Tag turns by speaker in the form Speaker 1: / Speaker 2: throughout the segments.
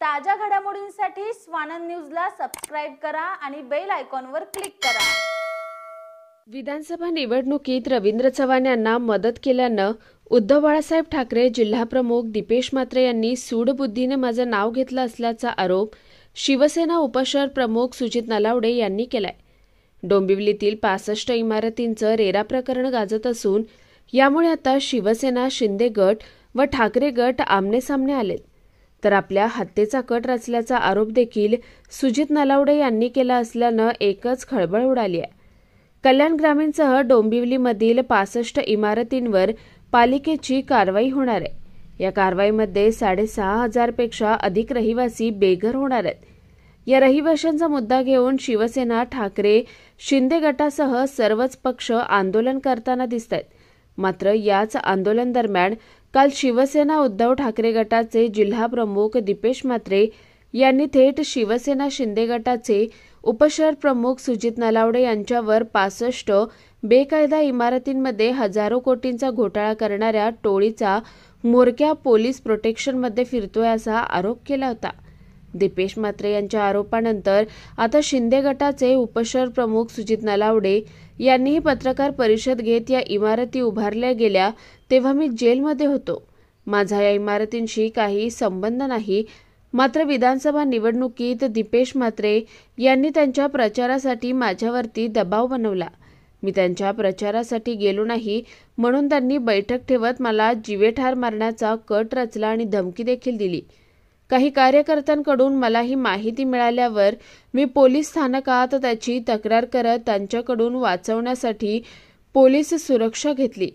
Speaker 1: ताज्या घडामोडींसाठी स्वानंद न्यूजला सबस्क्राइब करा आणि बेल आयकॉनवर क्लिक करा।
Speaker 2: विधानसभा निवडणुकीत रवींद्र चव्हाण यांना मदत केल्यानं उद्धव बाळासाहेब ठाकरे जिल्हाप्रमुख दीपेश म्हात्रे यांनी सूडबुद्धीने माझं नाव घेतलं असल्याचा आरोप शिवसेना उपशहर प्रमुख सुजित नलावडे यांनी केलाय। डोंबिवलीतील 65 इमारतींचं रेरा प्रकरण गाजत असून यामुळे आता शिवसेना शिंदे गट व ठाकरे गट आमनेसामने आलेत। तर आपल्या हत्येचा कट रचल्याचा आरोप देखील सुजित नलावडे यांनी केला असल्यानं एकच खळबळ उडाली आहे। कल्याण ग्रामीणसह डोंबिवलीमधील 65 इमारतींवर पालिकेची कारवाई होणार आहे। या कारवाईमध्ये 6,500 पेक्षा अधिक रहिवासी बेघर होणार आहेत। या रहिवाशांचा मुद्दा घेऊन शिवसेना, ठाकरे, शिंदे गटासह सर्वच पक्ष आंदोलन करताना दिसतात। मात्र याच आंदोलन दरम्यान काल शिवसेना उद्धव ठाकरे गटाचे जिल्हाप्रमुख दीपेश म्हात्रे यांनी थेट शिवसेना शिंदे गटाचे उपशहर प्रमुख सुजित नलावडे यांच्यावर 65 बेकायदा इमारतींमध्ये हजारो कोटींचा घोटाळा करणाऱ्या टोळीचा म्होरक्या पोलीस प्रोटेक्शनमध्ये फिरतोय असा आरोप केला होता। दीपेश म्हात्रे यांच्या आरोपानंतर आता शिंदे गटाचे उपशहर प्रमुख सुजित नलावडे यांनीही पत्रकार परिषद घेत या इमारती उभारल्या गेल्या तेव्हा मी जेलमध्ये होतो, माझा या इमारतींशी काही संबंध नाही। मात्र विधानसभा निवडणुकीत दीपेश म्हात्रे यांनी त्यांच्या प्रचारासाठी माझ्यावरती दबाव बनवला। मी त्यांच्या प्रचारासाठी गेलो नाही म्हणून त्यांनी बैठक ठेवत मला जीवेठार मारण्याचा कट रचला आणि धमकी देखील दिली। काही कार्यकर्त्यांकडून मला ही माहिती मिळाल्यावर मी पोलीस स्थानकात त्याची तक्रार करत त्यांच्याकडून वाचवण्यासाठी पोलीस सुरक्षा घेतली।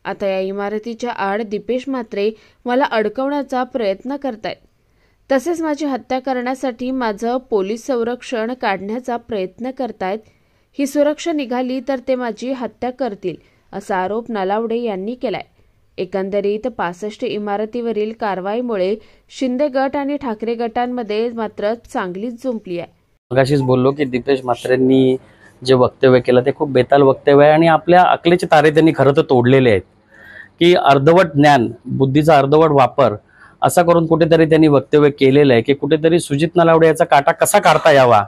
Speaker 2: आता या इमारतीच्या आड दीपेश म्हात्रे मला अडकवण्याचा प्रयत्न करतायत, तसेच माझी हत्या करण्यासाठी माझं पोलीस संरक्षण काढण्याचा प्रयत्न करतायत। ही सुरक्षा निघाली तर ते माझी हत्या करतील असा आरोप नलावडे यांनी केलाय। एकंदरीत 65 इमारतीवरील कारवाईमुळे शिंदे गट आणि ठाकरे गटांमध्ये मात्र चांगलीच जुंपली आहे।
Speaker 3: मगाशीच बोललो की दीपेश म्हात्रेंनी जे वक्तव्य केलं ते खूप बेताल वक्तव्य आहे आणि आपल्या अकलेचे तारे त्यांनी खरं तर तोडलेले आहेत की अर्धवट ज्ञान, बुद्धीचा अर्धवट वापर असा करून कुठेतरी त्यांनी वक्तव्य केलेलं आहे की कुठेतरी सुजित नलावडे याचा काटा कसा काढता यावा,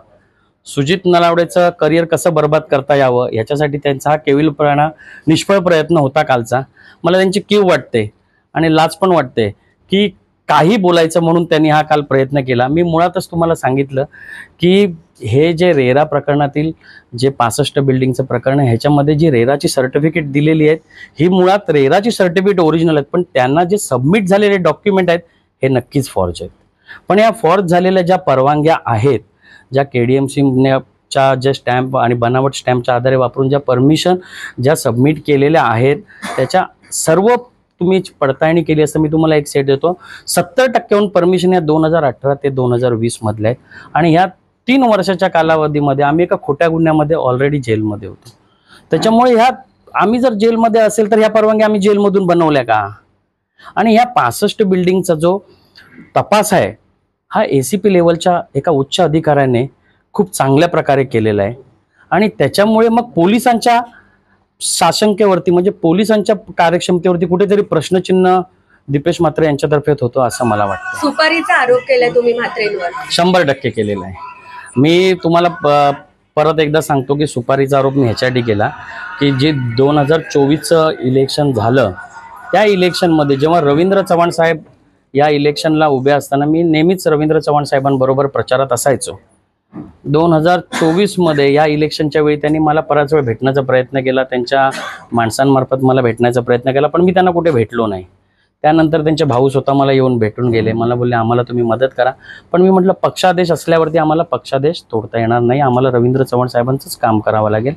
Speaker 3: सुजित नलावडेचं करिअर कसं बर्बाद करता यावं याच्यासाठी त्यांचा हा केविलपणा, निष्फळ प्रयत्न होता कालचा। मला त्यांची कीव वाटते आणि लाज पण वाटते की काही बोलायचं म्हणून त्यांनी हा काल प्रयत्न केला। मी मुळातच तुम्हाला सांगितलं की हे जे रेरा प्रकरणातील जे 65 बिल्डिंगचं प्रकरण आहे ह्याच्यामध्ये जी रेराची सर्टिफिकेट दिलेली आहेत ही मुळात रेराची सर्टिफिकेट ओरिजिनल आहेत, पण त्यांना जे सबमिट झालेले डॉक्युमेंट आहेत हे नक्कीच फॉर्ज आहेत। पण या फॉर्ज झालेल्या ज्या परवानग्या आहेत, ज्या KDMCच्या ज्या स्टॅम्प आणि बनावट स्टॅम्पच्या आधारे वापरून ज्या परमिशन ज्या सबमिट केलेल्या आहेत त्याच्या सर्व तुम्ही पडताळणी केली असता मी तुम्हाला एक सेट देतो। 70% परमिशन या 2018 ते 2020 मधल्या आहेत आणि ह्या 3 वर्षाच्या कालावधीमध्ये आम्ही एका खोट्या गुन्ह्यामध्ये ऑलरेडी जेलमध्ये होतो। त्याच्यामुळे ह्या आम्ही जर जेलमध्ये असेल तर ह्या परवानग्या आम्ही जेलमधून बनवल्या का? आणि ह्या 65 बिल्डिंगचा जो तपास आहे हा ACP लेवलच्या एका उच्च अधिकाऱ्याने खूप चांगल्या प्रकारे केलेला आहे आणि त्याच्यामुळे मग पोलिसांच्या साशंकेवरती म्हणजे पोलिसांच्या कार्यक्षमतेवरती कुठेतरी प्रश्नचिन्ह दीपेश म्हात्रे यांच्यातर्फे होतो असं मला वाटतं।
Speaker 4: सुपारीचा आरोप केलाय तुम्ही म्हात्रेंवर?
Speaker 3: 100% केलेला आहे। मी तुम्हाला परत एकदा सांगतो की सुपारीचा आरोप मी ह्याच्यासाठी केला की जे 2024चं इलेक्शन झालं त्या इलेक्शनमध्ये जेव्हा रवींद्र चव्हाण साहेब या इलेक्शनला उभे असताना मी नेहमीच रवींद्र चव्हाण साहेबांबरोबर प्रचारात असायचो। 2024 मध्ये या इलेक्शनच्या वेळी त्यांनी मला बराच वेळ भेटण्याचा प्रयत्न केला, त्यांच्या माणसांमार्फत मला भेटण्याचा प्रयत्न केला, पण मी त्यांना कुठे भेटलो नाही। त्यानंतर त्यांचे भाऊ स्वतः मला येऊन भेटून गेले, मला बोलले आम्हाला तुम्ही मदत करा, पण मी म्हटलं पक्षादेश असल्यावरती आम्हाला पक्षादेश तोडता येणार नाही, आम्हाला रवींद्र चव्हाण साहेबांचंच काम करावं लागेल।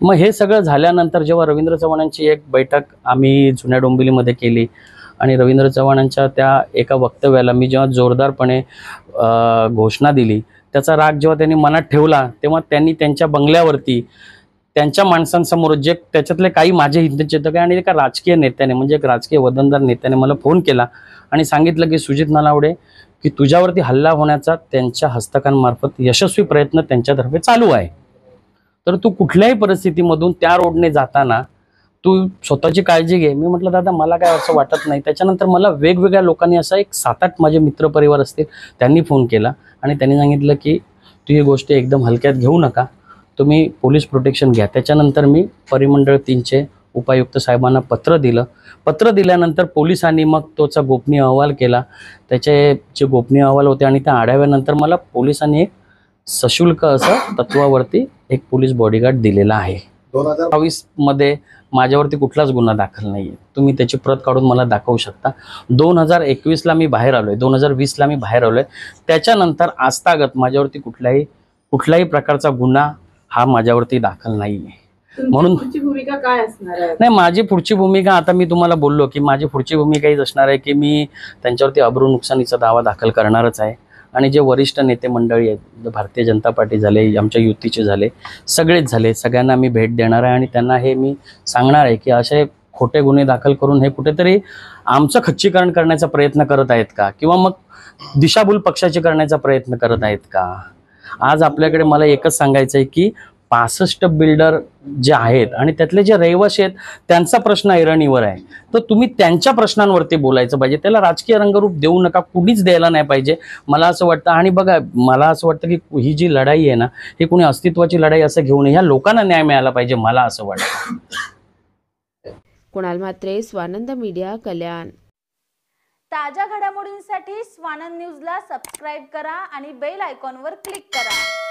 Speaker 3: मग हे सगळं झाल्यानंतर जेव्हा रवींद्र चव्हाणांची एक बैठक आम्ही जुन्या डोंबिवलीमध्ये केली आणि रवींद्र चव्हाणांच्या त्या एका वक्तव्याला मी जेव्हा जोरदारपणे घोषणा दिली त्याचा राग जेव्हा त्यांनी मनात ठेवला तेव्हा त्यांनी त्यांच्या बंगल्यावरती त्यांच्या माणसांसमोर जे त्याच्यातले काही माझे हितचिंतक आणि एका राजकीय नेत्याने म्हणजे एक राजकीय वदनदार नेत्याने मला फोन केला आणि सांगितलं की सुजित नलावडे की तुझ्यावरती हल्ला होण्याचा त्यांच्या हस्तकांमार्फत यशस्वी प्रयत्न त्यांच्यातर्फे चालू आहे, तर तू कुठल्याही परिस्थितीमधून त्या रोडने जाताना तू स्वतःची काळजी घे. मी म्हटलं दादा मला काय असं वाटत नाही. त्याच्यानंतर मला वेगवेगळ्या लोकांनी असा एक 7-8 माझे मित्रपरिवार असतील त्यांनी फोन केला आणि त्यांनी सांगितलं की तू ही गोष्ट एकदम हलक्यात घेऊ नका, तुम्ही पोलीस प्रोटेक्शन घ्या. त्याच्यानंतर मी परिमंडळ 3चे उपायुक्त साहेबांना पत्र दिलं. पत्र दिल्यानंतर पोलिसांनी मग तोचा गोपनीय अहवाल केला. त्याचे जे गोपनीय अहवाल होते आणि त्या आढाव्यानंतर मला पोलिसांनी एक सशुल्क असं तत्वावरती एक पोलीस बॉडीगार्ड दिलेला आहे. 2022 मध्ये माझ्यावरती कुठलाच गुन्हा दाखल नाही आहे. तुम्ही त्याची प्रत काढून मला दाखवू शकता. 2021ला मी बाहेर आलोय, 2020ला मी बाहेर आलोय. त्याच्यानंतर आजतागत माझ्यावरती कुठल्याही प्रकारचा गुन्हा हा माझ्यावरती दाखल नाही आहे. म्हणून
Speaker 5: पुढची भूमिका काय असणार आहे?
Speaker 3: नाही, माझी पुढची भूमिका आता मी तुम्हाला बोललो की माझी पुढची भूमिका हीच असणार आहे की मी त्यांच्यावरती अब्रू नुकसानीचा दावा दाखल करणारच आहे. आणि जे वरिष्ठ नेते मंडळी आहेत, भारतीय जनता पार्टी झाले, आमच्या युतीचे झाले, सगळेच झाले, सगळ्यांना मी भेट देणार आहे आणि त्यांना हे मी सांगणार आहे की असे खोटे गुन्हे दाखल करून हे कुठेतरी आमचं खच्चीकरण करण्याचा प्रयत्न करत आहेत का, किंवा मग दिशाभूल पक्षाची करण्याचा प्रयत्न करत आहेत का. आज आपल्याकडे मला एकच सांगायचं आहे की 65 बिल्डर जे आहेत आणि त्यातले जे रहिवासी आहेत त्यांचा प्रश्न ऐरणीवर आहे. तर तुम्ही त्यांच्या प्रश्नांवरती बोलायचं पाहिजे. त्याला राजकीय रंगरूप देऊ नका, कुणीच द्यायला नाही पाहिजे मला असं वाटतं. आणि बघा, मला असं वाटतं की ही जी लढाई आहे ना, ही कोणी अस्तित्वाची लढाई असं घेऊ नये. ह्या लोकांना न्याय मिळाला पाहिजे, मला असं वाटतं.
Speaker 2: कुणाल म्हात्रे, स्वानंद मीडिया, कल्याण.
Speaker 1: ताज्या घडामोडींसाठी स्वानंद न्यूजला सबस्क्राईब करा आणि बेल आयकॉनवर क्लिक करा.